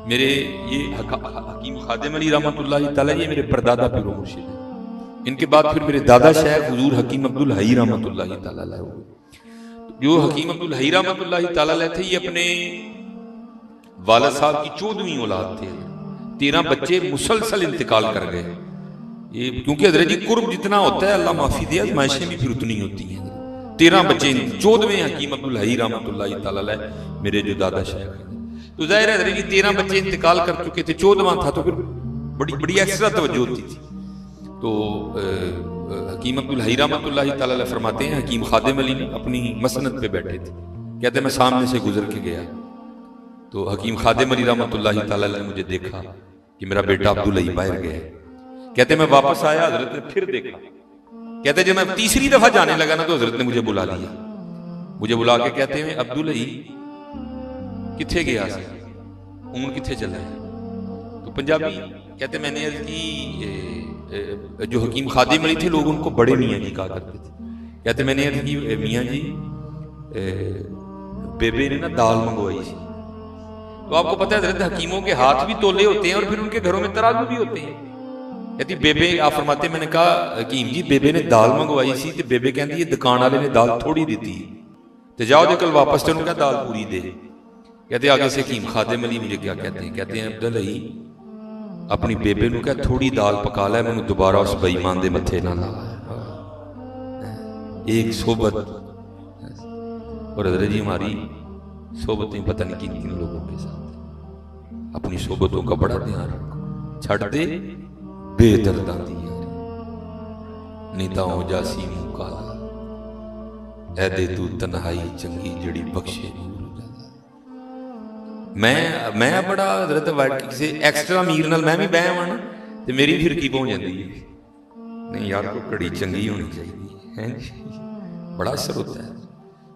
मेरे ये हकीम खादिम अली रहमतुल्लाह तआला, ये मेरे परदादा पीर व मुर्शिद हैं। इनके बाद फिर मेरे दादा शेख हुजूर हकीम अब्दुल हई रहमतुल्लाह तआला अलैह हो गए। जो हकीम अब्दुल हई रहमतुल्लाह तआला अलैह थे, ये अपने वालिद साहब की 14वीं औलाद थे। 13 बच्चे मुसलसल इंतकाल कर गए। ये क्योंकि हज़रत जी कुर्ब जितना होता है, अल्लाह माफी दे, आज़माइशें भी फिर उतनी होती हैं। 13 बच्चे, 14वें हकीम अब्दुल हई रहमतुल्लाह तआला अलैह मेरे जो दादा शेख हैं। तो जाहिर है हज़रत जी 13 बच्चे इंतकाल कर चुके थे, 14वां था, तो फिर बड़ी बड़ी एक्स्ट्रा तवज्जो होती थी। तो हकीम अब्दुल हई रहमतुल्लाह तआला अलैह फरमाते हैं, हकीम खादिम अली ने अपनी मसनद पे बैठे थे, कहते मैं सामने से गुजर के गया, तो हकीम खादिम अली रहमतुल्लाह तआला अलैह ने मुझे देखा कि मेरा बेटा अब्दुल हई बाहर गया। कहते मैं वापस आया, हजरत ने फिर देखा। कहते जब मैं तीसरी दफा जाने लगा ना, तो हजरत ने मुझे बुला लिया। मुझे बुला के कहते हैं अब्दुल हई किथे गया सी, हूं किथे चला है? तो पंजाबी कहते मैंने अर्ज की, जो हकीम खादिम अली थे लोग उनको बड़े मियाँ जी कहा करते थे। कहते मैंने अर्ज की मियाँ जी बेबे ने ना दाल मंगवाई सी। तो आपको पता है हजरत हकीमों के हाथ भी तोले होते हैं और फिर उनके घरों में तराजू भी होते हैं। कहती बेबे, आप फरमाते मैंने कहा हकीम जी बेबे ने दाल मंगवाई सी, तो बेबे कहती ये दुकान वाले ने दाल थोड़ी दी थी, तो जाओ जो कल वापस चलो, क्या दाल पूरी दे। कहते आगे से हकीम खादिम अली मुझे क्या कहते हैं अब्दुल हई अपनी बेबे नूं कह थोड़ी दाल पका लै, मैनूं दोबारा उस बेईमान दे मत्थे ना ला। एक सोबत, और हज़रत जी हमारी सोबतें पता नहीं किन किन लोगों के साथ, अपनी सोबतों का बड़ा ध्यान रखो। छड़ दे बेदर्दां दी यारी, नहीं तां हो जासी मूंह काला, ऐ दे तू तन्हाई चंगी जड़ी बख्शे। मैं बड़ा हजरत किसी एक्स्ट्रा अमीर नाल मैं भी बह आवां ना, ते मेरी फिरकी पहुंच जाती है, नहीं यार कोई घड़ी चंगी होनी चाहिए है, बड़ा असर होता है।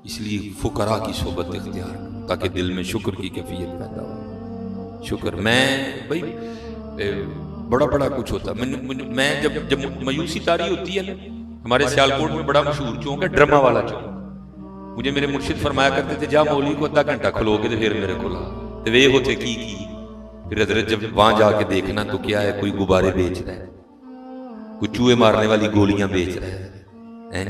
इसलिए फुकरा की सोबत इख्तियार करो ताकि दिल में शुक्र की कैफियत पैदा हो। शुक्र मैं भाई बड़ा बड़ा कुछ होता है। मैं जब मायूसी तारी होती है ना, हमारे सियालकोट में बड़ा मशहूर चौक है ड्रमा वाला चौक। मुझे मेरे मुर्शिद फरमाया करते थे जा मौलवी को आधा घंटा खलो के फिर मेरे को तो वे होते की। फिर हजरत जब वहां जाके देखना तो क्या है, कोई गुब्बारे बेच रहा है, कोई चूहे मारने वाली गोलियां बेच रहा है,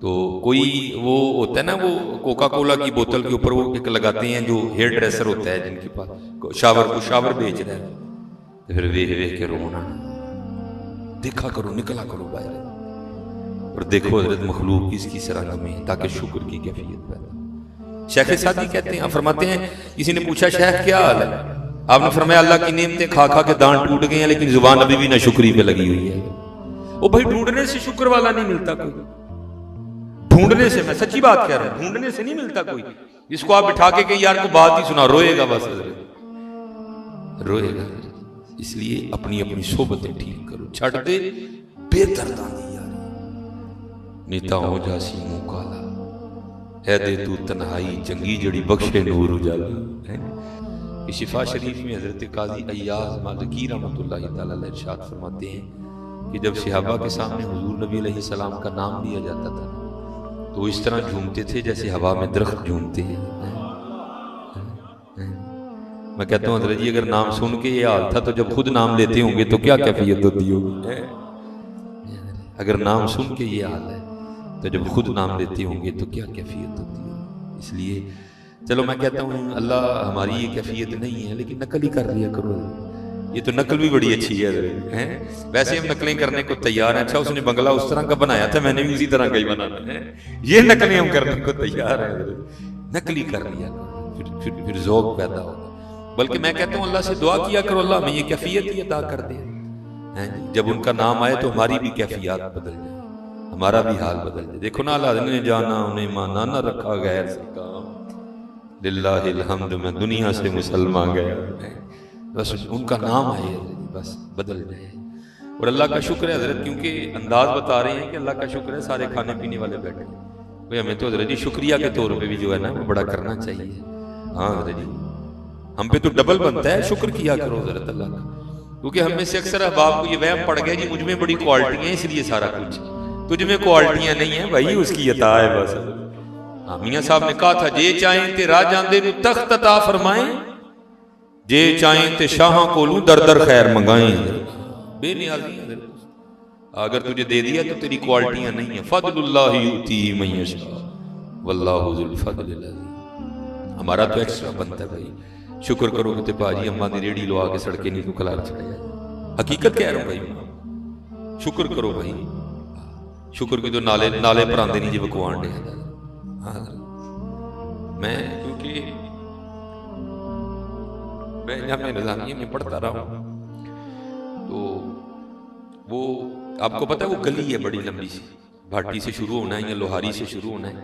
तो कोई वो होता है ना, वो कोका कोला की बोतल के ऊपर वो एक लगाते हैं जो हेयर ड्रेसर होता है जिनके पास शावर बेच रहा है। तो फिर वेख के रोना, देखा करो निकला करो बाहर और देखो हजरत मखलूक किसकी सराहना में, ताकि शुक्र की कैफियत पैदा। शेख सादी कहते हैं, फरमाते हैं किसी ने पूछा शेख क्या हाल है, आपने फरमाया अल्लाह की नेमतें खा खा के दांत टूट गए हैं, लेकिन जुबान अभी भी ना शुक्री पे लगी हुई है। वो भाई ढूंढने से शुक्र वाला नहीं मिलता कोई, ढूंढने से, मैं सच्ची बात कह रहा हूं, ढूंढने से नहीं मिलता कोई। इसको आप बिठा के यार को बात ही सुना, रोएगा बस, रोएगा। इसलिए अपनी अपनी सोबतें ठीक करो, छड़ दे बेदर्दां दी यारी, नीता हो जासी मुंह काला, ऐ दे तू तन्हाई चंगी जड़ी बख्शे नूर उजाला। शिफा शरीफ में हजरत काजी अय्याज मालिकी रहमतुल्लाह तआला अलैह इरशाद फरमाते हैं कि जब सहाबा के सामने हुजूर नबी अलैहि सलाम का नाम लिया जाता था तो इस तरह झूमते थे जैसे हवा में दरख्त झूमते हैं। मैं कहता हूँ हजरत जी अगर नाम सुन के ये हाल था तो जब खुद नाम लेते होंगे तो क्या कैफियत होती होगी। अगर नाम सुन के ये हाल है तो जब खुद नाम लेते होंगे तो क्या कैफियत होती होगी। इसलिए चलो मैं कहता हूँ अल्लाह हमारी ये कैफियत नहीं है, लेकिन नकल ही कर लिया करो। ये तो नकल भी बड़ी अच्छी है, वैसे हम नकलें करने को तैयार हैं। अच्छा उसने बंगला उस तरह का बनाया था, मैंने भी उसी तरह का ही बनाना है, ये नकलें हम करने को तैयार हैं। नकली कर लिया करो, फिर ज़ौक़ पैदा होगा। बल्कि मैं कहता हूँ अल्लाह से दुआ किया करो अल्लाह हमें ये कैफियत ही अदा कर दे, जब उनका नाम आए तो हमारी भी कैफियत बदल जाए, हमारा भी हाल बदल जाए। देखो ना अल्लाह ने जाना उन्हें माना ना रखा गैर से काम, लिल्लाहिल हम्द मैं दुनिया से मुसलमान गया, बस उनका नाम आए बस बदल जाए। और अल्लाह का शुक्र है हजरत, क्योंकि अंदाज बता रहे हैं कि अल्लाह का शुक्र है सारे खाने पीने वाले बैठे भाई, हमें तो हजरत जी शुक्रिया के तौर पे भी जो है ना वो बड़ा करना चाहिए। हाँ हजरत जी हम पे तो डबल बनता है, शुक्र किया करो हजरत अल्लाह का, क्योंकि हम में से अक्सर अहबाब को ये वहम पड़ गया जी मुझ में बड़ी क्वालिटियां हैं इसलिए सारा कुछ, तुझ में क्वालिटियां नहीं है भाई उसकी अता है बस। हाँ मियाँ साहब ने कहा था जे चाहें ते राजांदे नु तख्त अता फरमाएं, जे चाहें ते शाहां कोलू दर दर खैर मंगाएं, बेनियाजी है। अगर तुझे दे दिया तो तेरी क्वालिटियां नहीं है। फदलुल्लाह युती मन यशा वल्लाहु जुल फदलिल अज़ीम। हमारा तो एक्स्ट्रा बनता है भाई। शुक्र करो कि भाजी अम्मा की रेड़ी लवा के सड़के नहीं तो खलार चढ़ाया। हकीकत कह रहा हूं भाई, शुक्र करो भाई। शुक्र की तो नाले नाले भरांदे नहीं जी बकवान डे। हाँ मैं क्योंकि मैं जामे निज़ामिया में पढ़ता रहा हूं, तो वो आपको पता है वो गली है बड़ी लंबी सी, भाटी से शुरू होना है या लोहारी से शुरू होना है।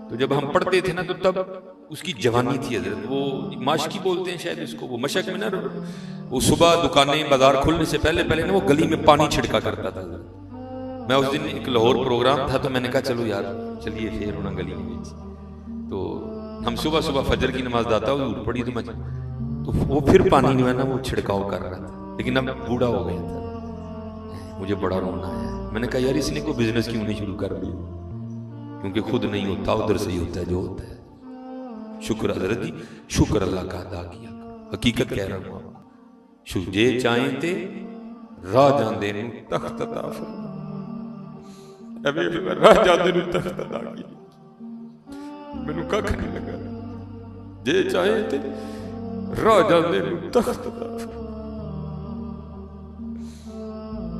तो जब हम पढ़ते थे ना तो तब उसकी जवानी थी हजरत, वो माशकी बोलते हैं शायद उसको, वो मशक में ना वो सुबह दुकानें बाजार खुलने से पहले पहले ना वो गली में पानी छिड़का करता था। मैं उस दिन एक लाहौर प्रोग्राम था तो मैंने कहा चलो यार चलिए फिर होना गली में। तो हम सुबह सुबह फजर की नमाज दाता हजूर पढ़ी तो वो फिर पानी जो है ना वो छिड़काव कर रहा था, लेकिन अब बूढ़ा हो गया था। मुझे बड़ा रोना आया। मैंने कहा यार इसने कोई बिजनेस क्यों नहीं शुरू कर दिया, क्योंकि खुद नहीं होता उधर से ही होता है जो होता है। शुक्र हजरत जी, शुक्र अल्लाह का अदा किया। हकीकत कह रहा हूं, जे चाहें ते राह जांदे नूं तख्त अता फरमा। अबे राह जांदे नूं तख्त अता की मैनू कख नहीं लगा। जे चाहें ते राह जांदे नूं तख्त अता फरमा,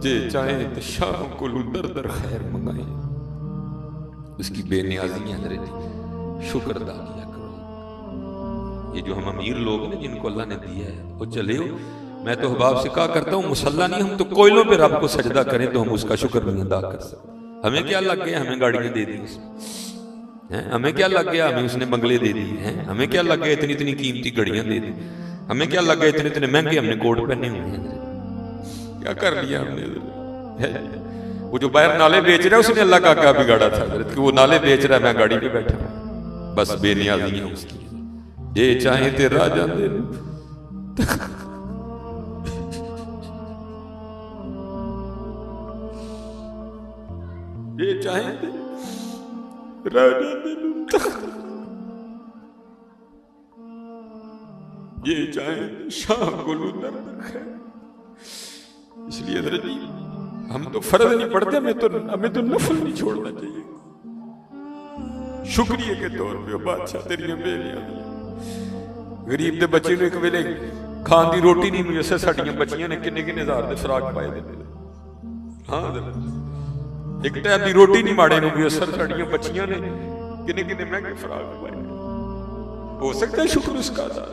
जे चाहें ते शाह को दर दर खैर मंगाए। उसकी बेनियाजी है हजरत जी, शुक्र अदा किया करो। ये जो हम अमीर लोग हैं जिनको अल्लाह ने दिया है वो चले हो। मैं तो अहबाब से कहा करता हूँ मुसल्ला नहीं, हम तो कोयलों पे रब को सजदा करें तो हम उसका शुक्र नहीं अदा कर सकते। हमें क्या लग गया, हमें गाड़ियां दे दी उसने, हमें क्या लग गया, हमें उसने बंगले दे दिए हैं, हमें क्या लग गया इतनी इतनी कीमती घड़ियां दे दी, हमें क्या लग गया इतने इतने महंगे हमने कोट पहने हुए हैं। क्या कर लिया हमने। वो जो बाहर नाले बेच रहा है उसने अल्लाह का क्या बिगाड़ा था कि वो नाले बेच रहा है, मैं गाड़ी पे बैठा हूं। बस बेनियाजी है उसकी। ये चाहे ते राह जांदे ये चाहे ते राह जांदे ये चाहे शाह को दर है। इसलिए हजरत जी हम तो फर्ज नहीं पढ़ते, हमें तो नफल नहीं छोड़ना चाहिए। शुक्रिया के तौर पे बादशाह तेरियां बेनियाजियां। गरीब दे बच्चे ने एक वेले खान दी रोटी नहीं मिली, असां साडियां बच्चियां ने किन्ने किन्ने हजार दे फराक पाए दे। हाँ एक टाइम दी रोटी नहीं माड़े नु भी असां साडियां बच्चियां ने किन्ने किन्ने महंगे फराक पाए। हो सकता है शुक्र उसका अदा।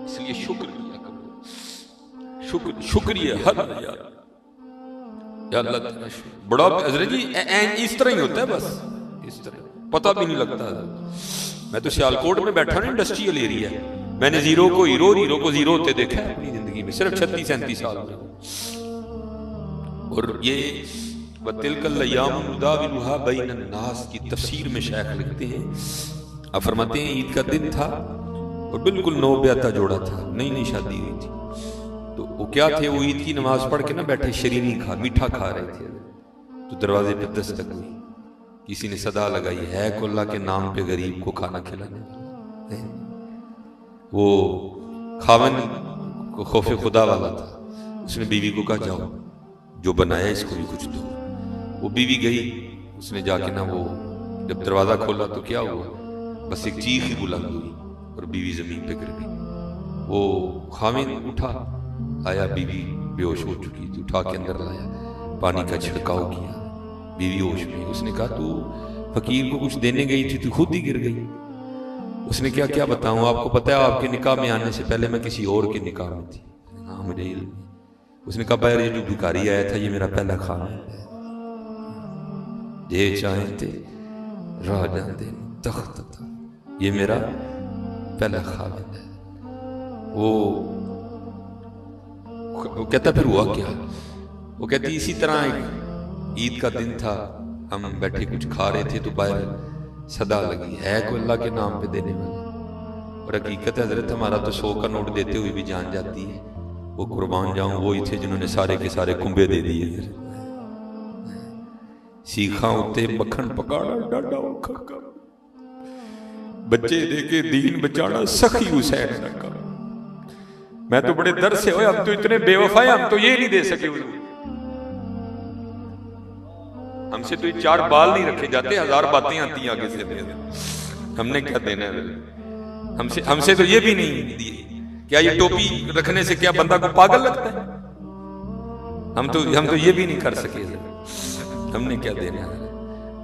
इसलिए शुक्र किया करो, शुक्रिया हर यार बड़ा हजरत जी इस तरह ही होता है, बस इस तरह पता भी नहीं लगता। मैं तो सियालकोट में बैठा ना, इंडस्ट्रियल एरिया, मैंने जीरो को हीरो, हीरो को जीरो होते देखा है अपनी जिंदगी में, सिर्फ 36-37 साल में। और ये वतिलकल अय्याम नुदाविलुहा बैनन नास की तफसीर में शेख लिखते हैं, आप फरमाते हैं ईद का दिन था और बिल्कुल नौ ब्याता जोड़ा था, नई नई शादी हुई थी। तो वो क्या थे, वो ईद की नमाज पढ़ के ना बैठे शरीनी मीठा खा रहे थे। तो दरवाजे पे दस्तक हुई, किसी ने सदा लगाई, है को अल्लाह के नाम पे गरीब को खाना खिलाने। वो खावन को खौफे खुदा वाला था, उसने बीवी को कहा जाओ जो बनाया इसको भी कुछ दो। वो बीवी गई, उसने जाके ना वो जब दरवाजा खोला तो क्या हुआ, बस एक चीख ही बुलंद हुई और बीवी जमीन पे गिर गई। वो खाविन उठा, आया, बीवी बेहोश हो चुकी थी, उठा के अंदर लाया, पानी का छिड़काव किया, बीवी होश में। उसने कहा तू फकीर को कुछ देने गई थी, तू खुद ही गिर गई। उसने क्या क्या बताऊं, आपको पता है आपके निकाह में आने से पहले मैं किसी और के निकाह में थी। हाँ मुझे इल्म। उसने कहा बाहर ये जो भिखारी आया था ये मेरा पहला खाना है, ये चाहे थे राह जांदे तख्त था, ये मेरा पहला खाना है। वो कहता फिर हुआ क्या, वो कहती इसी तरह एक ईद का दिन था, हम बैठे कुछ खा रहे थे तो बाहर सदा लगी, है कोई अल्लाह के नाम पे देने वाला। और हकीकत है हजरत हमारा तो 100 का नोट देते हुए भी जान जाती है। वो कुर्बान जाऊं वो ही थे जिन्होंने सारे के सारे कुंबे दे दिए। सीखा उत्ते मक्खन पकाना डाडा औखा काम, बच्चे देके दीन बचाना सखी हुसैन दा काम। मैं तो बड़े दर्द से, हम तो इतने बेवफा है, हम तो ये नहीं दे सके, हमसे तो ये 4 बाल नहीं रखे जाते, 1000 बातें आती हैं आगे से, हमने क्या देना है? हमसे तो ये भी नहीं दिए। क्या ये टोपी रखने से क्या बंदा को पागल लगता है? हम तो ये भी नहीं कर सके, हमने क्या देना है?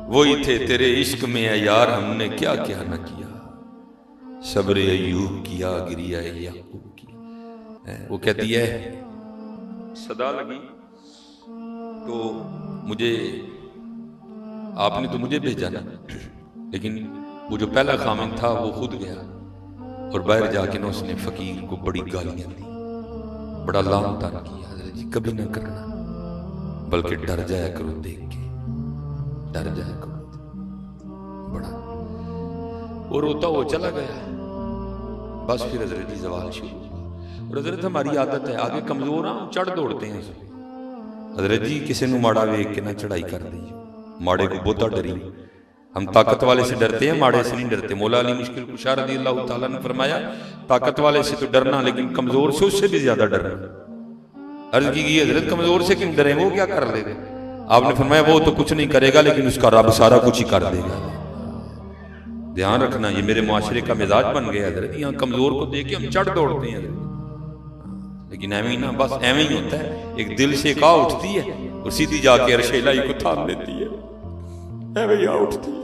वही थे तेरे इश्क में है यार, हमने क्या क्या न किया, सब्र अय्यूब किया, गिरिया याकूब किया। वो कहती है सदा लगी तो मुझे, आपने तो मुझे भेजा ना, लेकिन वो जो पहला खामिन था वो खुद गया और बाहर जाके ना उसने फकीर को बड़ी गालियां दी, बड़ा लाम तान किया। हज़रत जी कभी ना करना, बल्कि डर जाया करो देख के, डर जाया करो बड़ा। और रोता वो चला गया। बस फिर हज़रत जी सवाल शुरू हुआ। और हज़रत हमारी आदत है, आगे कमजोर हाँ चढ़ दौड़ते हैं। हज़रत जी किसी ने माड़ा वेख के ना चढ़ाई कर दी, माड़े को बहुता डरी। हम ताकत वाले से डरते हैं, माड़े से नहीं डरते। मौला अली मुश्किल कुशा रज़ी अल्लाह ताला ने फरमाया, ताकत वाले से तो डरना, लेकिन कमजोर से उससे भी ज्यादा डरना। अर्ज की गई हजरत कमजोर से क्यों डरे, वो क्या कर लेगा? आपने फरमाया वो तो कुछ नहीं करेगा, लेकिन उसका रब सारा कुछ ही कर देगा। ध्यान रखना, ये मेरे माशरे का मिजाज बन गया हजरत। यहाँ कमजोर को देख के हम चढ़ दौड़ते हैं, लेकिन एवं ही ना, बस एवं ही होता है। एक दिल से का उठती है और सीधी जाके अर्शेलाई को थाम लेती है, एवं ही उठती है।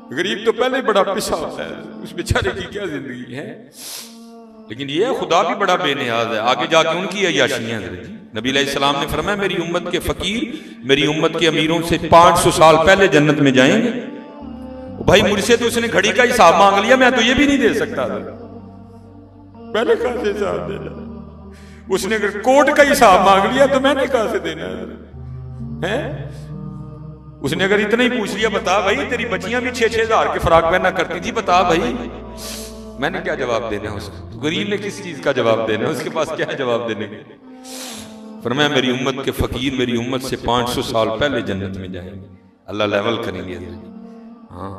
गरीब तो पहले बड़ा पिसा होता है, उस बेचारे की क्या जिंदगी है। लेकिन ये खुदा भी बड़ा बेनियाज है, आगे जाके उनकी अय्याशियां हैं। नबी अलैहिस्सलाम ने फरमाया, मेरी उम्मत के फकीर मेरी उम्मत के अमीरों से 500 साल पहले जन्नत में जाएंगे। भाई मुझसे तो उसने घड़ी का हिसाब मांग लिया, मैं तो ये भी नहीं दे सकता था। पहले कहां से हिसाब देना? उसने अगर कोर्ट का हिसाब मांग लिया तो मैंने कहां से देना है? उसने अगर इतना ही पूछ लिया, बता भाई तेरी बच्चियां भी 6-6 हज़ार के फराक पहना करती थी, बता भाई, मैंने क्या जवाब देना है उसको? तो गरीब ने किस चीज का जवाब देना है? उसके पास क्या है जवाब देने के? फरमाया मेरी उम्मत के फकीर मेरी उम्मत से 500 साल पहले जन्नत में जाएंगे, अल्लाह लेवल करेंगे। हाँ,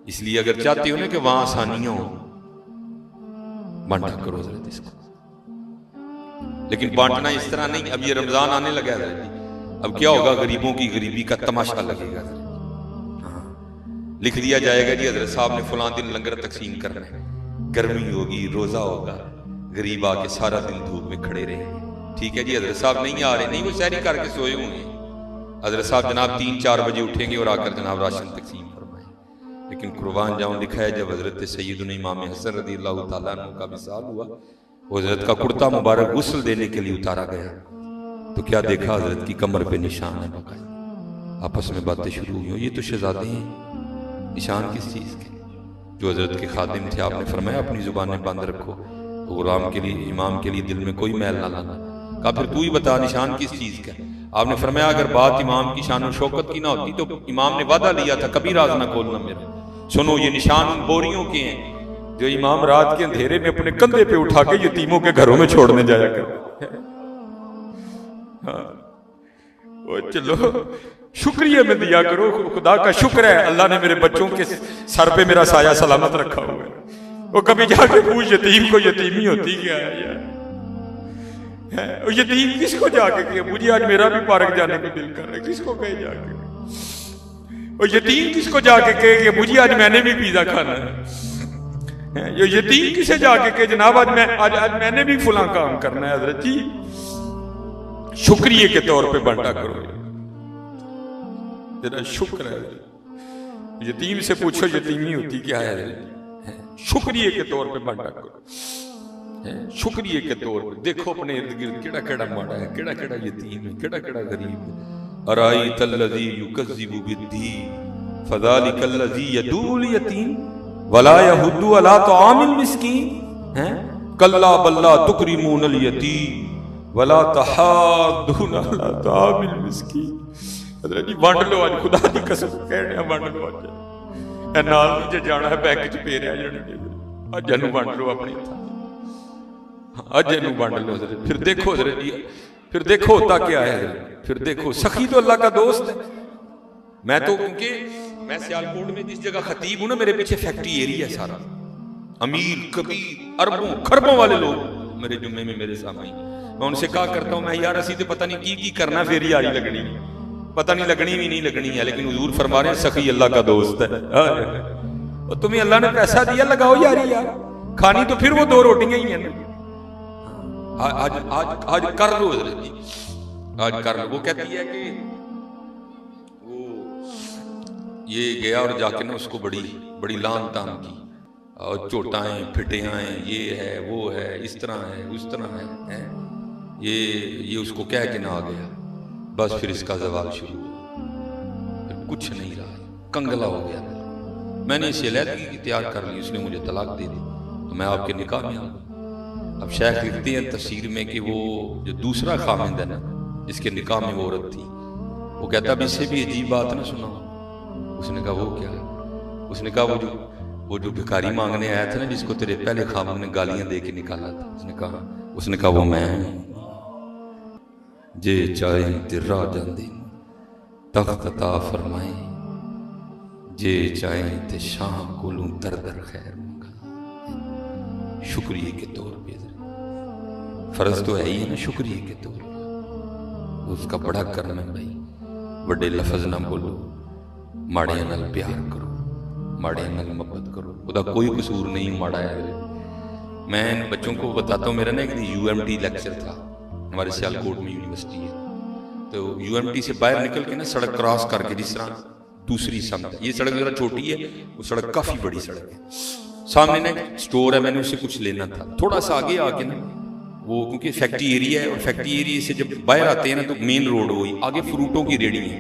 इसलिए अगर चाहते हो ना कि वहां आसानियां हो, बांटा करो जरा इसको। लेकिन बांटना इस तरह नहीं, अब ये रमजान आने लगा है, अब क्या होगा? गरीबों की गरीबी का तमाशा लगेगा। हाँ, लिख दिया जाएगा जी हजरत साहब ने फलां दिन लंगर तकसीम करना है, गर्मी होगी, रोजा होगा, गरीब आके सारा दिन धूप में खड़े रहेंगे। ठीक है जी, हजरत साहब नहीं आ रहे, नहीं वो सहरी करके सोए होंगे। हजरत साहब जनाब 3-4 बजे उठेंगे और आकर जनाब राशन तकसीम फरमाएं। लेकिन कुर्बान जाऊं लिखा है, जब हजरत सैयदुना इमाम हसन रज़ी अल्लाह ताला अन्हु का विसाल हुआ, हजरत का कुर्ता मुबारक गुस्ल देने के लिए उतारा गया, तो क्या देखा? हजरत की कमर पे निशान है बकाया। आपस में बातें शुरू हुई, ये तो शहजादे हैं, निशान किस चीज के? जो हजरत के खादिम थे, आपने फरमाया अपनी जुबानें बंद रखो, तो गुलाम के लिए, इमाम के लिए दिल में कोई मैल ना लाना। कहा फिर तू ही बता निशान किस चीज का? आपने फरमाया अगर बात इमाम की शान और शौकत की ना होती तो इमाम ने वादा लिया था कभी राज ना खोलना मेरा। सुनो, ये निशान उन बोरियों के हैं जो इमाम रात के अंधेरे में अपने कंधे पे उठा के यतीमों के घरों में छोड़ने जाया कर। हाँ, वो चलो शुक्रिया में दिया करो, खुदा का शुक्र है अल्लाह ने मेरे बच्चों के सर पे मेरा साया सलामत रखा हुआ है। वो कभी जाके पूछ यतीम को यतीमी होती क्या है यार? यतीम किसको जाके कहे? मुझे आज मेरा भी पार्क जाने को दिल कर रहा है, किसको कहे जाके? और यतीम किसको जाके कहे कि मुझे आज मैंने भी पिज़्ज़ा खाना है? ये यतीम किसे जाके कहे जनाब आज मैंने भी फुला काम करना है? हजरत जी शुक्रिया के तौर पे बांटा करो, तेरा शुक्र है। यतीम से पूछो यतीमी होती क्या है? शुक्रिया के तौर पे बांटा करो, शुक्रिया के तौर पे। देखो अपने इर्द गिर्द केड़ा केड़ा माड़ा है, केड़ा केड़ा यतीम है, केड़ा केड़ा गरीब है। अराई तल्लज़ी युकज़्ज़िबु बिद्दीन फ़ज़ालिकल्लज़ी यदूल यतीम वला यहुद्दु अला तआमिल मिस्कीन। हैं कल्ला बल्ला तुकरिमूनल यतीम वला तहाद्दून अला तआमिल मिस्कीन। हज़रत जी बांट लो आज, खुदा दी कसम कहने बांट लो आज। ए नाल जे जाना है बैंक च पे रह जाने, आज जनु बांट लो अपनी था, आज जनु बांट लो। फिर देखो हज़रत जी, फिर देखो होता क्या है। फिर देखो सखी तो अल्लाह का दोस्त है। मैं तो क्योंकि मैं सियालकोट में जिस जगह खतीब हूं ना, मेरे पीछे फैक्ट्री एरिया है सारा, अमीर कबीर अरबों खरबों वाले लोग मेरे जुम्मे में मेरे सामने। मैं उनसे कहा करता हूँ, मैं यार असी तो पता नहीं की करना, फिर यारी लगनी, पता नहीं लगनी भी नहीं लगनी है, लेकिन हुजूर फरमा रहे हैं सखी अल्लाह का दोस्त है। और तुम्हें अल्लाह ने पैसा दिया, लगाओ यारी यार, खानी तो फिर वो 2 रोटियां ही हैं। आज आज आज कर लो हजरत जी, आज कर लो। वो कहती है कि वो ये गया और जाके ना उसको बड़ी बड़ी लान तान की, और चोटाएं फिटियाएं, ये है वो है, इस तरह है उस तरह है, ये उसको कह के ना आ गया। बस फिर इसका जवाब शुरू हुआ, फिर कुछ नहीं रहा, कंगला हो गया। मैंने इसे अलहदगी तैयार कर ली, उसने मुझे तलाक दे दी, तो मैं आपके निकाह में आ गया। अब शेख लिखते हैं तफसीर में कि वो जो दूसरा खामिंद है ना, जिसके निकाह में वो औरत थी, वो कहता अब इससे भी अजीब बात ना सुना। उसने कहा वो क्या? उसने कहा वो जो भिखारी मांगने आया था ना, जिसको तेरे पहले खामिंद ने गालियां दे के निकाला था। उसने कहा वो मैं हूं। जे चाहे तिर्रा जांदे तख्त अता फरमाए, जे चाहे ते शाह कोलू दर दर खैर मंगा। शुक्रिया के तौर पे, फर्ज तो है ही है ना शुक्रिया के तौर पे, उसका बड़ा कर्म है भाई। बड़े लफज ना बोलो, माड़ियां नाल प्यार करो, माड़ियां नाल मोहब्बत करो, उसका कोई कसूर नहीं माड़ा है। मैं बच्चों को बताता हूँ, मेरा ना एक UMT लेक्चर था, हमारे सियालकोट में यूनिवर्सिटी है, तो UMT से बाहर निकल के ना सड़क क्रॉस करके, जिस तरह दूसरी सड़क, ये सड़क जरा छोटी है, वो सड़क काफी बड़ी सड़क है, सामने ना एक स्टोर है, मैंने उससे कुछ लेना था। थोड़ा सा आगे आके ना वो, क्योंकि फैक्ट्री एरिया है, और फैक्ट्री एरिया से जब बाहर आते हैं ना तो मेन रोड वही, आगे फ्रूटों की रेडी है,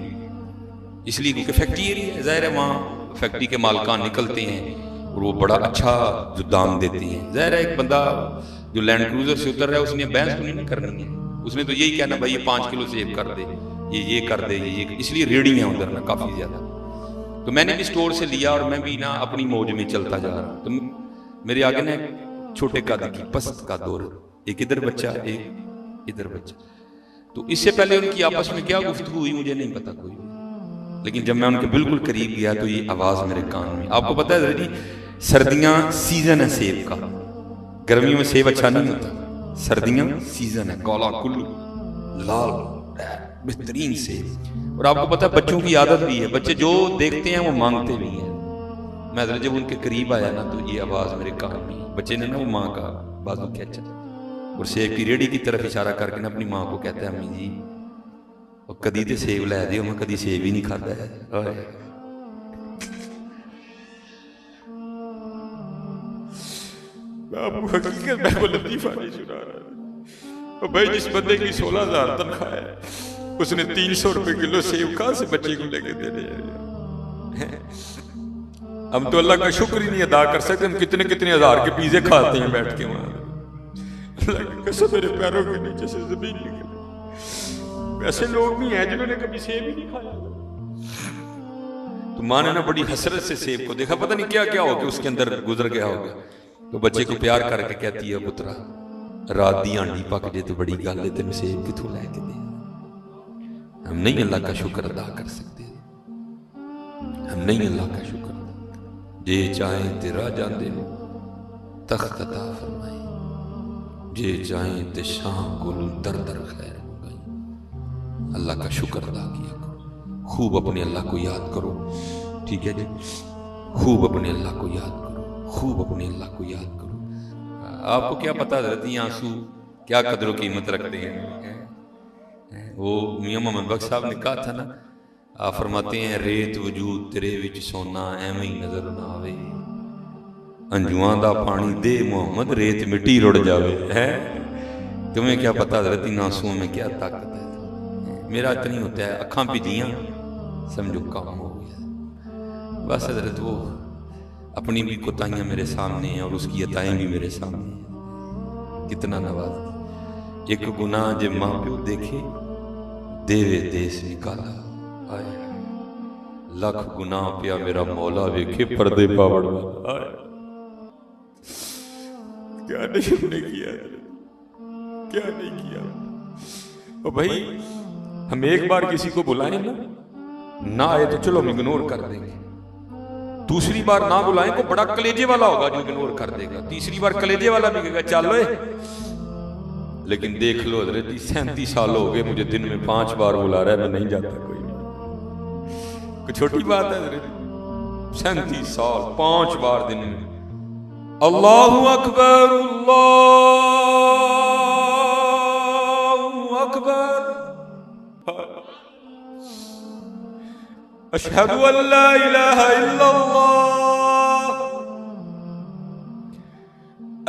इसलिए क्योंकि फैक्ट्री एरिया है, जाहिर है वहाँ फैक्ट्री के मालकान निकलते हैं और वो बड़ा अच्छा जो दाम देते हैं। जाहिर है एक बंदा जो लैंड क्रूजर से उतर रहा है, उसने बहस तो नहीं करनी है, उसने तो यही कहना भाई ये 5 किलो सेब कर दे, ये कर दे, ये, इसलिए रेडी है उधर ना काफी ज्यादा। तो मैंने भी स्टोर से लिया और मैं भी ना अपनी मौज में चलता जा रहा। तो मेरे आगे ना छोटे कद की पस्त का दौर, एक इधर बच्चा एक इधर बच्चा। तो इससे पहले उनकी आपस में क्या गुफ्तगू हुई मुझे नहीं पता कोई, लेकिन जब मैं उनके बिल्कुल करीब गया तो ये आवाज मेरे कान में। आपको पता है जी, सर्दियां सीजन है सेब का, गर्मियों में सेब अच्छा नहीं होता, सर्दियां सीजन है, काला कुल्लू लाल बेहतरीन सेब। और आपको पता है बच्चों की आदत भी है, बच्चे जो देखते हैं वो मांगते भी हैं। मैं जब उनके करीब आया ना तो ये आवाज मेरे कान में, बच्चे ने ना वो माँ का बाजू खींचा और सेब की रेडी की तरफ इशारा करके ना अपनी माँ को कहता है अम्मी जी और कदी तो सेब लै दियो, मैं कदी सेब ही नहीं खाता है। भाई जिस बंदे की 16,000 तनख्वाह है, उसने 300 रुपए किलो सेब कहां से बच्चे को लेके दे रहे हैं। हम तो अल्लाह का शुक्र ही नहीं अदा कर सकते, हम कितने कितने हजार के पिज़्ज़े खाते हैं बैठ के वहां। कसम मेरे पैरों के नीचे से जमीन निकले। ऐसे लोग भी हैं जिन्होंने कभी सेब ही नहीं खाया। तो मां ने ना बड़ी हसरत से सेब को देखा, पता नहीं क्या क्या हो गया उसके अंदर गुजर गया होगा। तो बच्चे को प्यार करके कहती है पुत्रा रात दी आंडी पक जे तो बड़ी गल है, तेन सेब किथों लैके दे। हम नहीं अल्लाह का शुक्र अदा कर सकते, हम नहीं अल्लाह का शुक्र। जे चाहे तेरा जांदे तख्त अता फरमाए, जे चाहे ते शाह कोलू दर दर खैर हो गई। अल्लाह का शुक्र अदा किया करो, खूब अपने अल्लाह को याद करो, ठीक है जी, खूब अपने अल्लाह को याद करो, खूब अपने अल्लाह को याद करो। आपको क्या पता रहती आंसू क्या कदर कीमत रखते हैं। वो मियां मोहम्मद बख्श साहब ने कहा था ना, आप फरमाते हैं रेत वजूद तेरे विच सोना एवं ही नजर ना आवे, अंजुआं दा पानी दे मोहम्मद रेत मिट्टी रुड़ जावे। है तुम्हें क्या पता रहती आंसुओं में क्या ताकत है। मेरा इतना होता है, अखां भिजियां समझो काम हो गया। बस हजरत वो अपनी भी कोताहियां मेरे सामने हैं और उसकी अताएं भी मेरे सामने हैं। कितना नवाज। एक गुनाह जे मां प्यो देखे देवे देश निकाला, आए लख गुनाह पिया मेरा मौला वेखे पर्दे पावड़ वाला। क्या नहीं हमने किया, क्या नहीं किया। और भाई हम एक बार किसी को बुलाएं ना आए तो चलो हम इग्नोर कर देंगे, दूसरी बार ना बुलाएं को बड़ा कलेजे वाला होगा जो इग्नोर कर देगा, तीसरी बार कलेजे वाला भी कहेगा चल ओए लेकिन देख लो हजरत जी 37 साल हो गए, मुझे दिन में 5 बार बुला रहा है, मैं नहीं जाता। कोई छोटी बात है हजरत, 37 साल 5 बार दिन में अल्लाहु अकबर अल्लाहु अकबर अशहदु अल्ला इलाहा इल्लल्लाह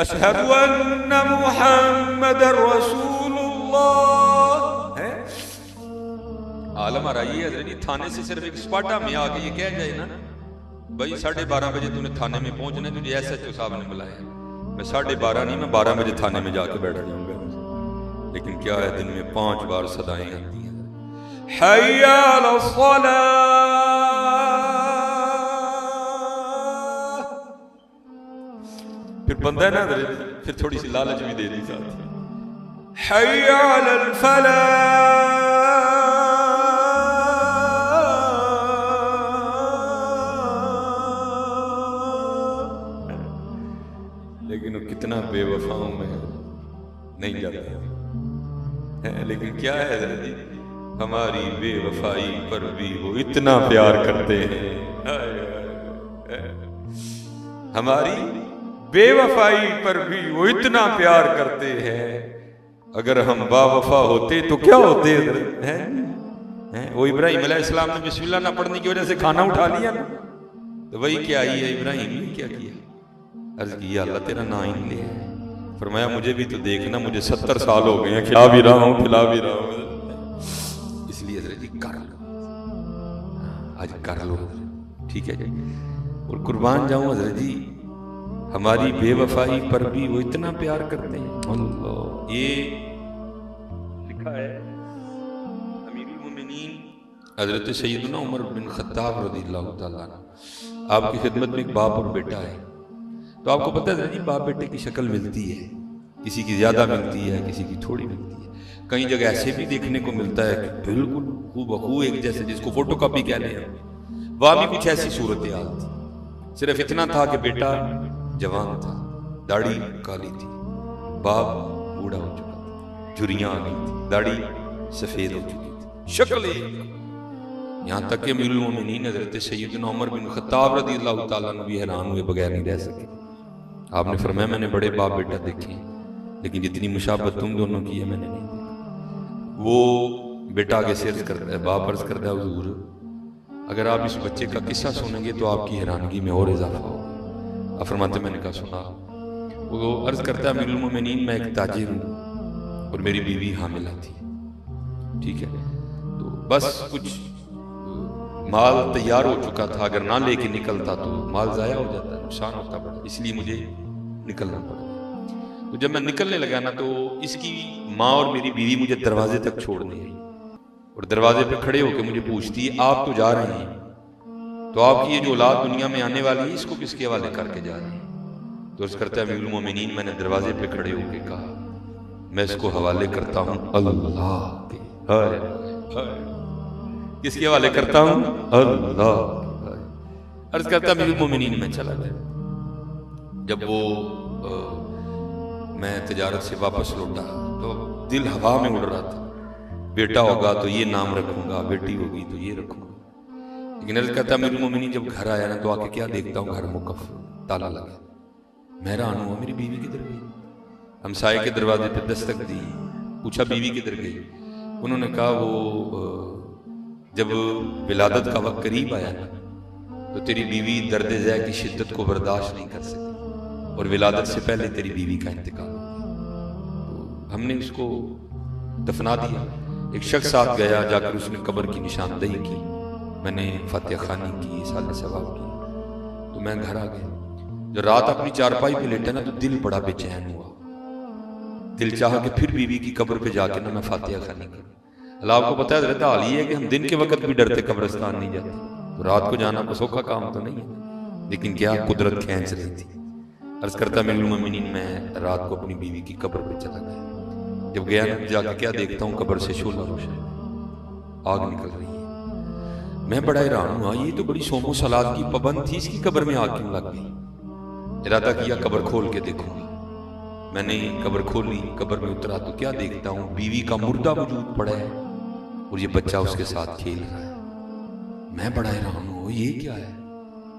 अशहदु अन्ना मुहम्मदर रसूलुल्लाह है। आलम आ रही है हजरत जी, थाने से सिर्फ एक स्पाटा में आके ये कह जाए ना भाई 12:30 बजे तूने थाने में पहुंचना है, तुझे SHO साहब ने बुलाया, मैं 12:30 नहीं, मैं 12 बजे थाने में जाके बैठ जाऊंगा। लेकिन क्या है, दिन में 5 बार सदाएं आती हैं, हय्या अलस सलाह। फिर बंदा है ना फिर थोड़ी सी लालच भी दे दी साथ, हय्या अलल फलाह। लेकिन वो कितना बेवफा हूं मैं, नहीं जाता है। लेकिन क्या है जी, हमारी बेवफाई पर भी वो इतना प्यार करते हैं, हमारी बेवफाई पर भी वो इतना प्यार करते हैं। अगर हम बावफा होते तो क्या होते हैं? वो इब्राहिम अलैहिस्सलाम ने बिस्मिल्लाह ना पढ़ने की वजह से खाना उठा लिया ना, तो वही क्या आई है, इब्राहिम ने क्या किया, अर्ज किया अल्लाह तेरा ना ही ले, फरमाया मुझे भी तो देखना, मुझे 70 साल हो गए हैं, खिला भी रहा हूँ खिला भी रहा हूँ। इसलिए हजरत जी कर लो, आज कर लो, ठीक है जी। और कुर्बान जाऊं हजरत जी, हमारी बेवफाई पर भी वो इतना प्यार करते हैं। अल्लाह, ये लिखा है अमीरुल मोमिनीन हजरत सैयदना उमर बिन खत्ताब रज़ियल्लाहु ताला अन्हु, आपकी खिदमत में एक बाप और बेटा है। तो आपको पता है जी, बाप बेटे की शक्ल मिलती है, किसी की ज्यादा मिलती है, किसी की थोड़ी मिलती है। कई जगह ऐसे भी देखने को मिलता है कि बिल्कुल हूबहू एक जैसे, जिसको फोटोकॉपी कह लें, वहां भी कुछ ऐसी सूरत हाल थी। सिर्फ इतना था कि बेटा जवान था, दाढ़ी काली थी, बाप बूढ़ा हो चुका था, झुर्रियां आ गई थी, दाढ़ी सफेद हो चुकी थी, शक्ल एक। यहाँ तक कि अमीरुल मोमिनीन हज़रत सैयदना उमर बिन खत्ताब रज़ियल्लाहु ताला अन्हु भी हैरान हुए बगैर नहीं रह सके। आपने फरमाया मैंने बड़े बाप बेटा देखे, लेकिन जितनी मुशाबत तुम दोनों की है मैंने नहीं देखा। वो बेटा आगे से अर्ज करता है, बाप अर्ज करता है हुजूर अगर आप इस बच्चे का किस्सा सुनेंगे तो आपकी हैरानगी में और इजाफा होगा। आप फरमाते मैंने कहा सुना। वो अर्ज करता है अमीरुल मोमिनीन मैं एक ताजिर हूँ और मेरी बीवी हामिला थी, ठीक है, तो बस कुछ माल तैयार हो चुका था, अगर ना लेके निकलता तो माल जाया हो जाता, नुकसान होता बड़ा, इसलिए मुझे निकलना पड़ा। तो जब मैं निकलने लगा ना तो इसकी माँ और मेरी बीवी मुझे दरवाजे तक छोड़ने आई और दरवाजे पे खड़े होकर मुझे पूछती है आप तो जा रहे हैं, तो आपकी ये जो औलाद दुनिया में आने वाली है इसको किसके हवाले करके जा रहे हैं? तो अर्ज करता है अमीरुल मोमिनीन मैंने दरवाजे पे खड़े होकर कहा मैं इसको हवाले करता हूँ अल्लाह के। किसके हवाले करता हूँ? अल्लाह। अर्ज करता अमीरुल मोमिनीन में चला गया। जब वो मैं तिजारत से वापस लौटा तो दिल हवा में उड़ रहा था, बेटा होगा तो ये नाम रखूंगा, बेटी होगी तो ये रखूंगा। लेकिन अर्ज करता अमीरुल मोमिनीन जब घर आया ना तो आके क्या देखता हूँ, घर मुकफ, ताला लगा। मैं हैरान हुआ, मेरी बीवी किधर गई? हमसाये के दरवाजे पे दस्तक दी, पूछा बीवी किधर गई? उन्होंने कहा वो जब विलादत का वक्त करीब आया ना तो तेरी बीवी दर्द ज़ै की शिद्दत को बर्दाश्त नहीं कर सकी और विलादत से पहले तेरी बीवी का इंतकाल हो गया। तो हमने उसको दफना दिया। एक शख्स साथ गया, जाकर उसने कब्र की निशानदेही की, मैंने फातिहा खानी की, साल सवाब की। तो मैं घर आ गया। जब रात अपनी चारपाई पे लेटा ना तो दिल बड़ा बेचैन हुआ, दिल चाह कि फिर बीवी की कब्र पे जाके ना मैं फातिहा खानी करूं। अल्लाह आपको पता है रहता हाल ये है कि हम दिन के वक्त भी डरते कब्रिस्तान नहीं जाते, तो रात को जाना को सौखा काम तो नहीं है, लेकिन क्या कुदरत खींच रही थी। अर्ज करता अमीरुल मोमिनीन मैं रात को अपनी बीवी की कब्र पे चला गया। जब गया ना जाके क्या देखता हूँ, कब्र से शोला रोशन, आग निकल रही है। मैं बड़ा हैरान हुआ, ये तो बड़ी सोमो सलाद की पाबंद थी, इसकी कब्र में आग क्यों लग गई? इरादा किया कब्र खोल के देखूंगा। मैंने कब्र खोली, कब्र में उतरा तो क्या देखता हूँ, बीवी का मुर्दा वजूद पड़ा है और ये बच्चा उसके साथ खेल रहा है। मैं बड़ा हैरान हूँ, ये क्या है।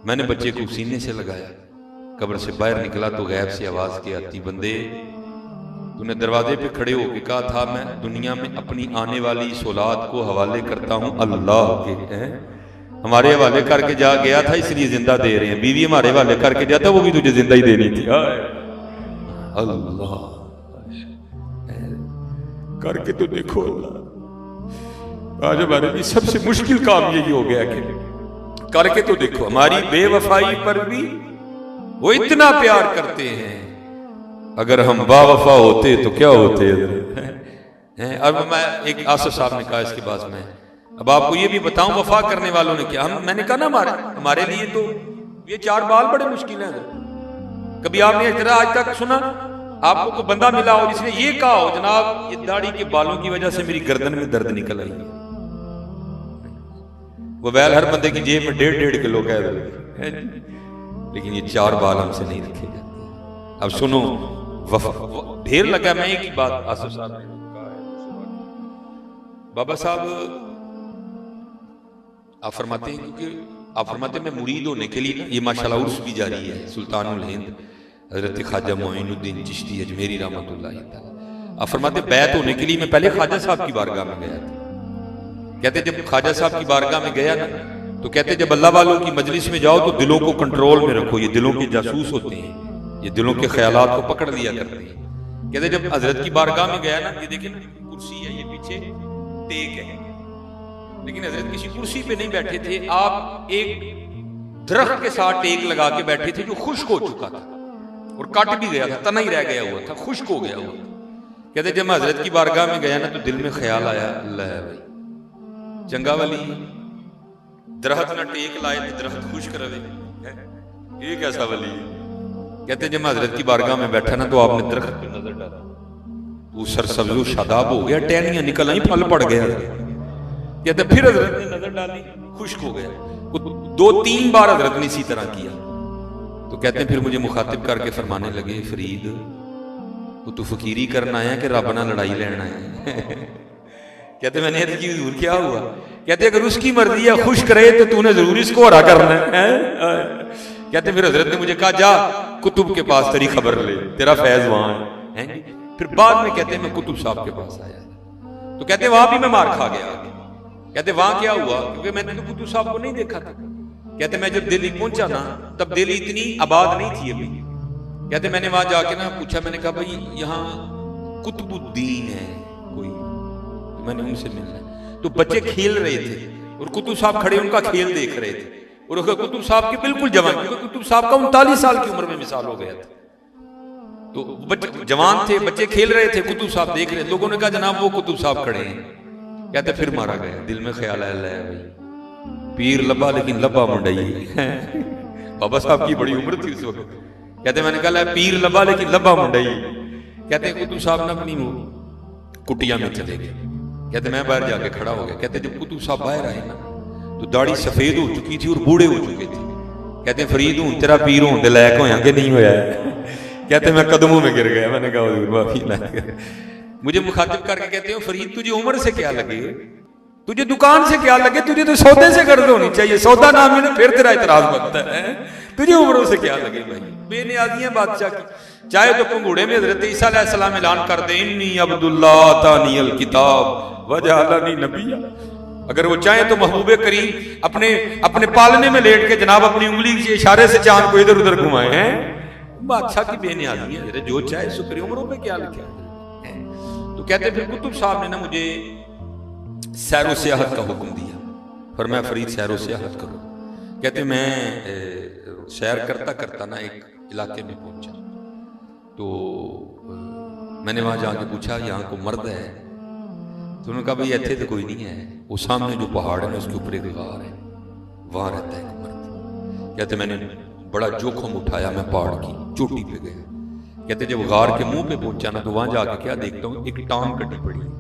मैंने बच्चे को सीने से लगाया, कब्र से बाहर निकला तो गैब से आवाज की आती, बंदे तूने दरवाजे पे खड़े होकर कहा था मैं दुनिया में अपनी आने वाली इस औलाद को हवाले करता हूँ अल्लाह के, हमारे हवाले करके जा गया था इसलिए जिंदा दे रहे हैं। बीवी हमारे हवाले करके जाता वो भी तुझे जिंदा ही देनी थी। अल्लाह करके तो देखो अल्लाह, आज हमारे लिए सबसे मुश्किल काम यही हो गया कि करके तो देखो। हमारी बेवफाई पर भी वो इतना प्यार करते हैं, अगर हम बावफा होते तो क्या होते हैं। अब मैं एक आसिफ साहब ने कहा इसके बाद में अब आपको ये भी बताऊं वफा करने वालों ने क्या, मैंने कहा ना हमारे लिए तो ये 4 बाल बड़े मुश्किल हैं। कभी आपने इस तरह आज तक सुना आपको कोई बंदा मिला हो जिसने ये कहा हो जनाब ये दाढ़ी के बालों की वजह से मेरी गर्दन में दर्द निकल आई है। वो बैल हर बंदे की जेब में 1.5 किलो कह दे, लेकिन ये 4 बाल हमसे नहीं रखे जाते। अब सुनो ढेर लगा। मैं एक ही बात आसिफ साहब ने कहा है, बाबा साहब आप फरमाते हैं, क्योंकि आप फरमाते हैं मैं मुरीद होने के लिए ना, ये माशाल्लाह उर्स भी जारी है, सुल्तानुल हिंद हजरत ख्वाजा मोइनुद्दीन चिश्ती अजमेरी रहमतुल्लाह अलैह। आप फरमाते बैत होने के लिए मैं पहले ख्वाजा साहब की बारगाह में गया था। कहते जब ख्वाजा साहब की बारगाह में गया ना तो कहते जब अल्लाह वालों की मजलिस में जाओ तो दिलों को कंट्रोल में रखो, ये दिलों के जासूस होते हैं, ये दिलों के ख्यालात को पकड़ लिया करते हैं। कहते जब हजरत की बारगाह में गया ना, ये देखे ना कुर्सी है, ये पीछे टेक है, लेकिन हजरत किसी कुर्सी पे नहीं बैठे थे, आप एक दरख्त के साथ टेक लगा के बैठे थे जो खुश्क हो चुका था और कट भी गया था, तना ही रह गया हुआ था, खुश्क हो गया हुआ था। कहते जब मैं हजरत की बारगाह में गया ना तो दिल में ख्याल आया अल्लाह है भाई चंगा वाली, दरख्त ना टेक लाए तो दरख्त खुश्क रहे, ये कैसा वली है। कहते जब मैं हजरत की बारगाह में बैठा ना तो आपने दरख्त पे नजर डाला, वो सरसब्ज़ो शादाब हो गया, टहनियां निकल आई, फल पड़ गया। कहते फिर हजरत ने नजर डाली, खुश्क हो गया। 2-3 बार हजरत ने इसी तरह किया। तो कहते हैं फिर मुझे मुखातिब करके फरमाने लगे, फरीद वो तू फकीरी करना आया कि रब नाल लड़ाई लेना है। कहते मैंने अर्ज़ की हुजूर क्या हुआ। कहते अगर उसकी मर्जी है खुश्क रहे तो तूने जरूर इसको हरा करना है। कहते फिर हजरत ने मुझे कहा जा कुतुब के पास तेरी खबर ले, तेरा फैज वहां है। फिर बाद में कहते मैं कुतुब साहब के पास आया तो कहते वहां भी मैं मार खा गया। कहते वहां क्या हुआ, क्योंकि मैंने तो कुतुब साहब को नहीं देखा था। कहते मैं जब दिल्ली पहुंचा ना तब दिल्ली इतनी आबाद नहीं थी अभी। कहते मैंने वहां जाके ना पूछा, मैंने कहा भाई यहाँ कुतुबुद्दीन है कोई, तो मैंने उनसे मिलना। तो बच्चे खेल रहे थे और कुतुब साहब खड़े उनका खेल देख रहे थे, और कुतुब साहब के बिल्कुल जवान, क्योंकि कुतुब साहब का 39 साल की उम्र में मिसाल हो गया था। तो बच्चे जवान थे, बच्चे खेल रहे थे, कुतुब साहब देख रहे। लोगों ने कहा जनाब वो कुतुब साहब खड़े हैं। कहते फिर मारा गया। दिल में ख्याल आया भाई पीर लब्बा लेकिन लब्बा मुंडई। बाबा साहब की बड़ी उम्र थी उस वक्त। कहते मैंने कहा पीर लब्बा लेकिन लब्बा मुंडई। कहते कुतुब साहब ना अपनी कुटिया में चले गए। कहते मैं बाहर जाके खड़ा हो गया। कहते जब कुतुब साहब बाहर आए ना तो दाढ़ी सफेद हो चुकी थी और बूढ़े हो चुके थे। कहते फरीद हूं तेरा पीर होने दे लायक होया कि नहीं होया। कहते मैं कदमों में गिर गया। मैंने कहा मुझे मुखातिब करके कहते हो फरीद तुझे उम्र से क्या लगे, तुझे दुकान से क्या लगे, तुझे तो सौदे से गर्द होनी चाहिए। सौदा नाम है ना फिर तेरा इतराज बनता है। तुझे उम्रों से क्या लगे भाई, बेनियाजी है बादशाह की। चाहे तो पंगूड़े में हजरत ईसा अलैहिस्सलाम ऐलान कर दे इन्नी अब्दुल्ला तानियल किताब वजअलनी नबिय्या। अगर वो चाहे तो महबूबे करीम अपने पालने में लेट के जनाब अपनी उंगली के इशारे से चांद को इधर उधर घुमाए हैं। बादशाह की बेनियाजी है, जो चाहे सो करे, उम्रों पे क्या लिखा है। तो कहते फिर कुतुब साहब ने ना मुझे सैरो सियाहत का हुक्म दिया, पर मैं फरीद सैरो सियाहत करूं। कहते मैं सैर करता करता ना एक इलाके में पहुंचा तो मैंने वहां जाके पूछा यहाँ को मर्द है। तो उन्होंने कहा भाई ऐसे तो कोई नहीं है, वो सामने जो पहाड़ है ना उसके ऊपर एक गार है, वहां रहता है एक मर्द। कहते मैंने बड़ा जोखम उठाया, मैं पहाड़ की चोटी पे गया। कहते जब गार के मुंह पे पहुंचा ना तो वहां जाके क्या देखता हूँ एक टांग कटी पड़ी है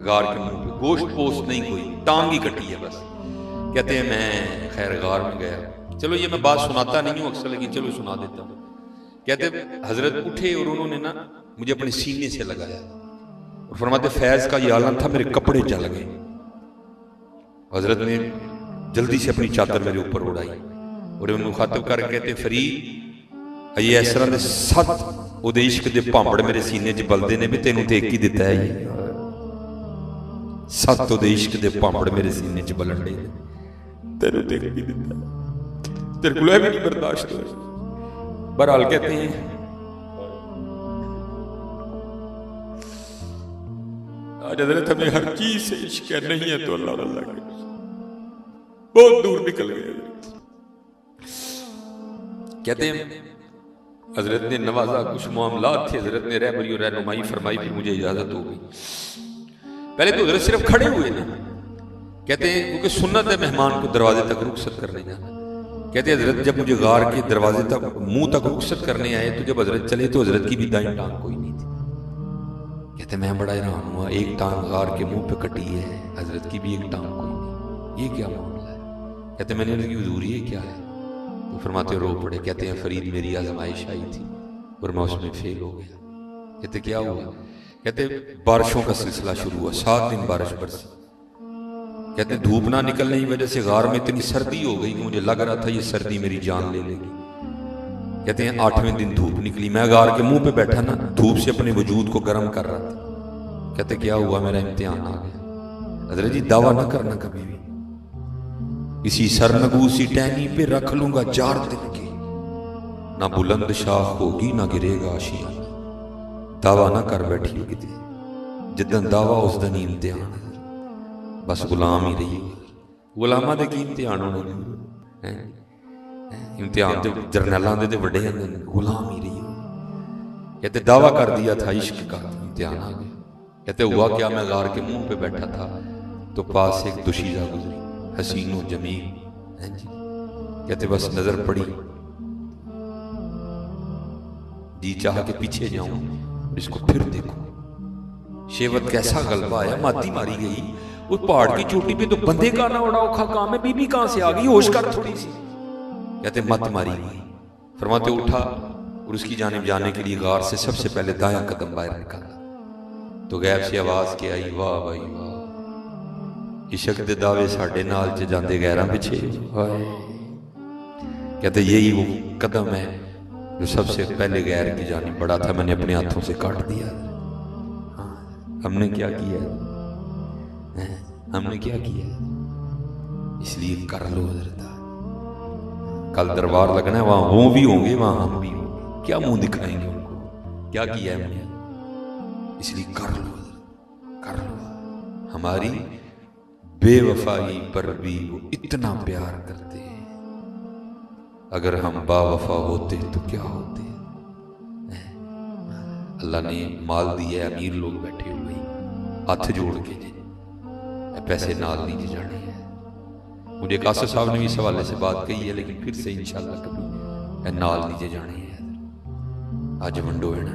गार के मुंह पे, गोश्त पोस्ट नहीं कोई, टांग ही कटी है बस। कहते हैं मैं खैर गार में गया। चलो ये मैं बात सुनाता नहीं हूँ अक्सर, लेकिन चलो सुना देता हूँ। कहते हजरत उठे और उन्होंने ना मुझे अपने सीने से लगाया और फरमाते फैज का ये आलम था, मेरे कपड़े जल गए। हजरत ने जल्दी से अपनी चादर मेरे ऊपर उड़ाई और उन्हें मुखातब कर कहते फरीद ये इस तरह के 7 उदेशक के भांबड़ मेरे सीने च बलते ने भी तेनों तो एक ही दिता है। ये 7 उदेशक के भांबड़ मेरे सीने च बलन डे तेनों तो एक ही दिता, तेरे को भी नहीं बर्दाश्त हो। बहरहाल कहते हैं आज हजरत हमें हर चीज से इश्क नहीं है तो अल्लाह अल्लाह के बहुत दूर निकल गए। कहते हैं हजरत ने नवाजा, कुछ मामलात थे, हजरत ने रहबरी और रहनुमाई फरमाई, फिर मुझे इजाजत हो गई। पहले तो हजरत सिर्फ खड़े हुए ना, कहते हैं क्योंकि सुन्नत है मेहमान को दरवाजे तक रुखसत करने जाना। कहते हैं हजरत जब मुझे गार के दरवाजे तक मुंह तक रुखसत करने आए तो जब हजरत चले तो हजरत की भी दाईं टांग कोई नहीं थी। कहते मैं बड़ा हैरान हुआ, एक टांग गार के मुंह पे कटी है, हजरत की भी एक टांग कोई नहीं, ये क्या मामला है? कहते मैंने उनकी हुजूर ये क्या है? तो फरमाते रो पड़े। कहते हैं फरीद मेरी आजमाइश आई थी और मैं उसमें फेल हो गया। कहते क्या हुआ? कहते बारिशों का सिलसिला शुरू हुआ, 7 दिन बारिश बरसी। कहते धूप ना निकलने की वजह से गार में इतनी सर्दी हो गई कि मुझे लग रहा था ये सर्दी मेरी जान ले लेगी। कहते हैं 8वें दिन धूप निकली, मैं गार के मुंह पे बैठा ना, धूप से अपने वजूद को गर्म कर रहा था। कहते क्या हुआ? मेरा इम्तिहान आ गया। हजरत जी दावा ना करना कभी भी, किसी सरनगू सी टहनी पे रख लूंगा 4 दिन की, ना बुलंद शाख होगी ना गिरेगा आशियाना। दावा ना कर बैठी होगी, जिदन दावा उस दिन इम्तिहान, बस गुलाम ही रही। गुलामा दे की इम्तिहान होने, इम्तिहान तो जरनैलों के तो बड़े हैं, गुलाम ही रही। कहते दावा कर दिया था इश्क का, इम्तिहान आ गया। कहते हुआ क्या? मैं गार के मुंह पे बैठा था तो पास एक दुशीजा गुजरी, हसीनो जमील। कहते बस नजर पड़ी, जी चाह के पीछे जाऊं, इसको फिर देखो। शेवत कैसा गलबा आया, माती मारी गई। उस पहाड़ की चोटी पे तो बंदे का ना उड़ा औखा काम है, बीबी कहां से आ गई? होश कर थोड़ी सी। कहते मत मारी गई। फरमाते उठा और उसकी जानिब जाने के लिए गार से सबसे पहले दायां कदम बाहर निकाला तो गैब से आवाज के आई, वाह भाई वाह, इश्क दे दावे साडे नाल च जांदे गैरां पिछे। कहते यही वो कदम है जो सबसे पहले गैर की जानिब बढ़ा था, मैंने अपने हाथों से काट दिया। हमने क्या किया? हमने क्या किया? इसलिए कर लो हजरत, कल दरबार लगना है, वहां वो भी होंगे, वहां हम भी होंगे, क्या मुंह दिखाएंगे उनको? क्या किया है हमने? इसलिए कर लो, कर लो। हमारी बेवफाई पर भी वो इतना प्यार करते हैं, अगर हम बावफा होते तो क्या होते? अल्लाह ने माल दिया, अमीर लोग बैठे हुए हाथ जोड़ के जी पैसे नाल नहीं जाने हैं। मुझे कासिफ साहब ने भी इस हवाले से बात कही है, लेकिन फिर से इंशाअल्लाह कभी नाल नहीं जाने हैं। अज वंडो है ना,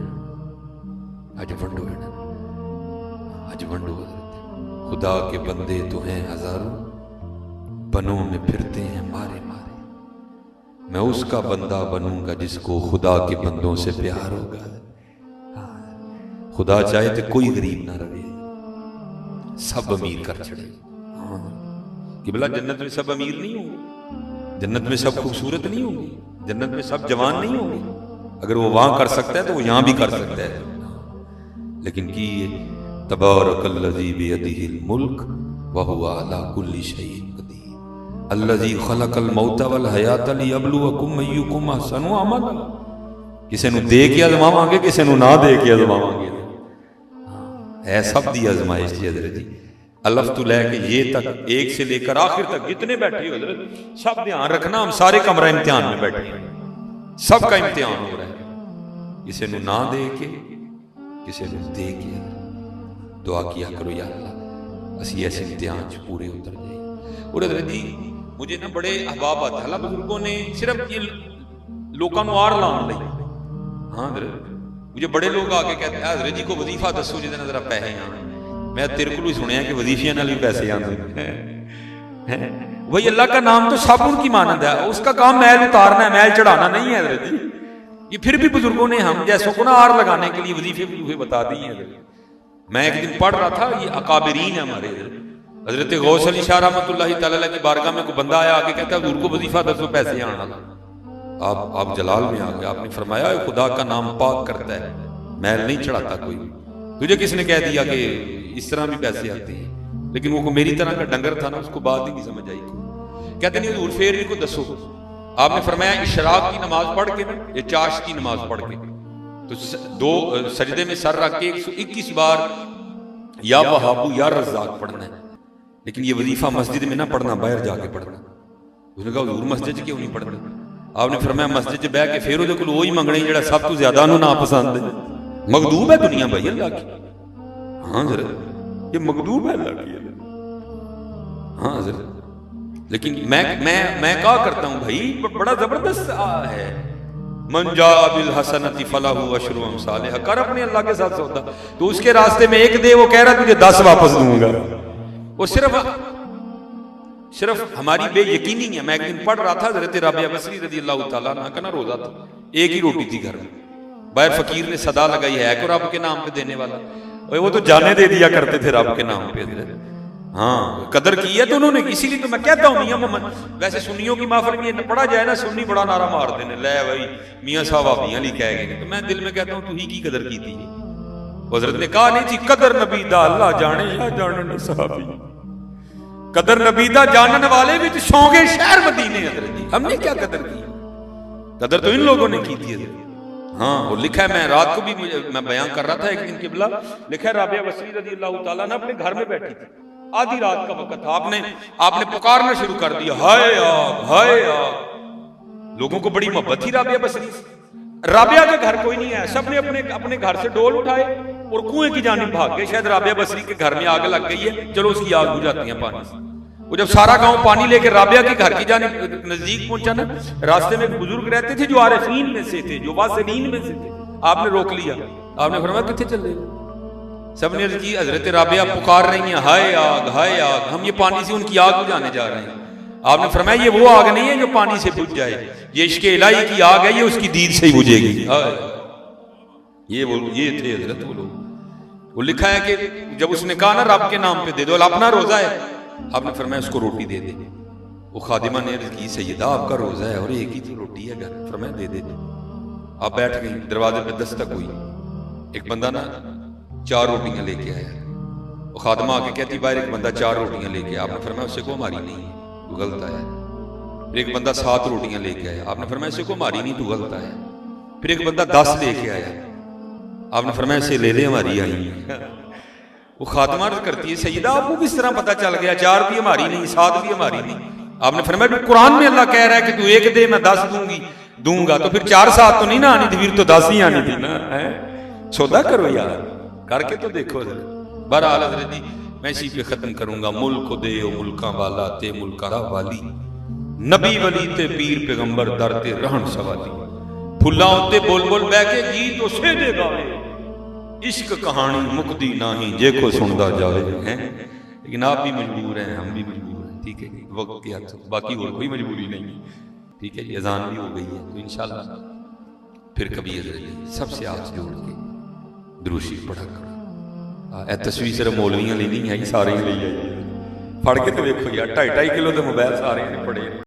अज वंडो है ना, अज वंडो। खुदा के बंदे तो हैं हजारों, बनों में फिरते हैं मारे मारे। मैं उसका बंदा बनूंगा जिसको खुदा के बंदों से प्यार होगा। खुदा चाहे तो कोई गरीब ना रहे, सब अमीर कर छड़े। कि भला जन्नत में सब अमीर नहीं होंगे, जन्नत में सब खूबसूरत नहीं होंगे, जन्नत में सब जवान नहीं होंगे। अगर वो वहां कर सकता है तो वो यहां भी कर सकता है। लेकिन कि तबारकल्लज़ी बियदिहिल मुल्क व हुवा अला कुल्ली शैइन क़दीर अल्लज़ी खलक़ल मौत वल हयात लियब्लुवकुम अय्युकुम अहसनु अमला। किसी नूं दे के आजमावांगे, किसी नूं ना दे के आजमावांगे। है सब दी आजमाइश जी हजरत जी, अलफ तो लैके ये तक, एक से लेकर आखिर तक जितने बैठे हो हजरत, सब ध्यान रखना, हम सारे कमरा इम्तिहान में बैठे हैं, सबका इम्तिहान हो रहा है। किसी नूं ना दे के, किसी नूं दे के दुआ किया करो, या अल्लाह असी ऐसे इम्तिहान च पूरे उतर जाए। और हजरत जी मुझे ना बड़े अहबाब आते हैं, बुजुर्गों ने सिर्फ ये लोगों को आर लाने लई। हाँ हजरत, मुझे बड़े लोग आके कहते हैं हजरत जी को वजीफा दसो जिहदे नाल जरा पैसे आन। मैं तेरे को भी सुनिया कि वजीफिया नाल भी पैसे आते हैं। वही अल्लाह का नाम तो साबुन की मानंद है, उसका काम मैल उतारना है, मैल चढ़ाना नहीं है हजरत जी। ये फिर भी बुजुर्गों ने हम जैसों को ना आर लगाने के लिए वजीफे वजीफे बता दिए हैं। मैं एक दिन पढ़ रहा था, ये अकाबरीन है हमारे इधर, हजरत गौस अली शाह रहमतुल्लाहि तआला की बारगाह में कोई बंदा आया, आगे कहता है हुजूर को वजीफा 10 पैसे आना। आप जलाल में आ गए, आपने फरमाया खुदा का नाम पाक करता है, मैल नहीं चढ़ाता कोई। तुझे किसने कह दिया कि इस तरह भी पैसे आते हैं? लेकिन वो मेरी तरह का डंगर था ना, उसको बात ही नहीं समझ आई। कहते नहीं हुजूर फिर इनको दसो। आपने फरमाया इशराक की नमाज पढ़ के ना, ये चाश की नमाज पढ़ के तो 2 सजदे में सर रख के 121 बार या वहाबू या रज़्ज़ाक पढ़ना है। लेकिन ये वजीफा मस्जिद में ना पढ़ना, बाहर जाके पढ़ना। उसने कहा हुजूर मस्जिद क्यों नहीं पढ़ना? आपने फरमाया मस्जिद च बह के फिर उहदे कोल वही मंगने जिहड़ा सब तो ज्यादा उहनूं ना पसंद है। मगदूब है दुनिया भाई अल्लाह की। हाँ जरा ये मगदूब है अल्लाह की। हाँ जरा लेकिन मैं क्या करता हूं भाई, बड़ा जबरदस्त है। मन जा बिल हसनति फलहु अशरु अमसालिहा, कर अपने अल्लाह के साथ सौदा। तो उसके रास्ते में एक दे, वो कह रहा तुझे 10 वापस दूंगा। वो सिर्फ हमारी बेयकीनी है। मैं एक दिन पढ़ रहा था, हज़रत राबिया बसरी रज़ियल्लाहु ताला अन्हा का ना रोजा था, एक ही रोटी थी घर में। बाहर फकीर ने सदा लगाई है को रब के नाम पे देने वाला, वो तो जाने दे दिया करते थे रब के नाम पे। हाँ कदर की है तो उन्होंने, इसीलिए तो मैं कहता हूँ मियाँ मोहम्मद, वैसे सुन्नियों की माफिल में पढ़ा जाए ना, सुन्नी बड़ा नारा मार देने ले भाई मियाँ साहब मियाँ नहीं कह गए। तो मैं दिल में कहता हूँ तू ही की कदर की थी। हज़रत ने कहा नहीं थी कदर नबी दा अल्लाह जाने या जानन सहाबी, कदर नबी दा जानन वाले भी सौंगे शहर मदीने। हज़रत जी हमने क्या कदर की? कदर तो इन लोगों ने की थी। हाँ वो लिखा है, मैं रात को भी मैं बयान कर रहा था एक दिन किबला, लिखा है राबिया बसरी रज़ियल्लाहु ताला अन्हा अपने घर में बैठी थी, आधी रात का वक्त था। आपने पुकारना शुरू कर दिया, हाय आग हाय आग। लोगों को बड़ी मोहब्बत थी राबिया बसरी से। राबिया के घर कोई नहीं है, सबने अपने घर से डोल उठाए और कुएं की जानिब भाग गए। शायद राबिया बसरी के घर में आग लग गई है, चलो उसकी आग बुझाती है पानी से। वो जब सारा गांव पानी लेकर राबिया के घर की जानिब नजदीक पहुंचा ना, रास्ते में एक बुजुर्ग रहते थे जो आरिफीन में से थे, जो वासिलीन में से थे। आपने रोक लिया, आपने फरमाया किथे चल रहे हो? सबने अर्ज की हजरत राबिया पुकार रही हैं हाय आग, हम ये पानी से उनकी आग बुझाने जा रहे हैं। आपने फरमाया ये वो आग नहीं है जो पानी से बुझ जाए, ये इश्क इलाही की आग है, ये उसकी दीद से ही बुझेगी। ये थे हजरत वो लोग। वो लिखा है कि जब उसने कहा ना रब के नाम पे दे दो, अपना रोजा है, आपने फरमाया उसको रोटी दे दे। वो खादिमा ने अर्ज की सैयदा आपका रोजा है और एक ही तो रोटी है घर, फरमाया दे दे। आप बैठ गई, दरवाजे पे दस्तक हुई, एक बंदा ना 4 रोटियां लेके आया। वो खादमा आके कहती बाहर एक बंदा 4 रोटियां लेके आया। आपने फरमाया उससे को हमारी नहीं है, तू गलत आया। फिर एक बंदा 7 रोटियां लेके आया। आपने फरमाया इससे को हमारी नहीं, तू गलत आया। फिर एक बंदा 10 लेके आया। आपने फरमाया इसे ले ले हमारी आई है। वो खादमा करती है सैयदा आपको किस तरह पता चल गया 4 भी हमारी नहीं 7 भी हमारी नहीं? आपने फरमाया कुरान में अल्लाह कह रहा है कि तू एक दे मैं 10 दूंगा, तो फिर 4 7 तो नहीं ना आनी थी, फिर तो 10 ही आनी थी ना। सौदा करो यार, करके तो देखो। बहरहाल हज़रत जी मैं इसी पे खत्म करूंगा। मुल्क दे ओ मुल्का वाला ते मुल्का वाली, नबी वली ते पीर पैगंबर दर ते रहन सवाली, फुल्ला उत्ते बोल बोल बह के गीत उसे दे गावे, इश्क कहानी मुकदी नाही जे को सुनदा जावे। हैं लेकिन आप भी मजबूर हैं, हम भी मजबूर हैं, ठीक है वक्त के हाथ, बाकी और कोई मजबूरी नहीं है, ठीक है जी। अजान भी हो गई है तो इंशाल्लाह फिर कभी सबसे हाथ जोड़ के दुरूशी पढ़ा करो। तस्वीर सिर्फ मौलवियां ली नहीं है, सारे ही ली है। फड़ के तो देखो यार 2.5 किलो तो मोबाइल सारे ने पड़े।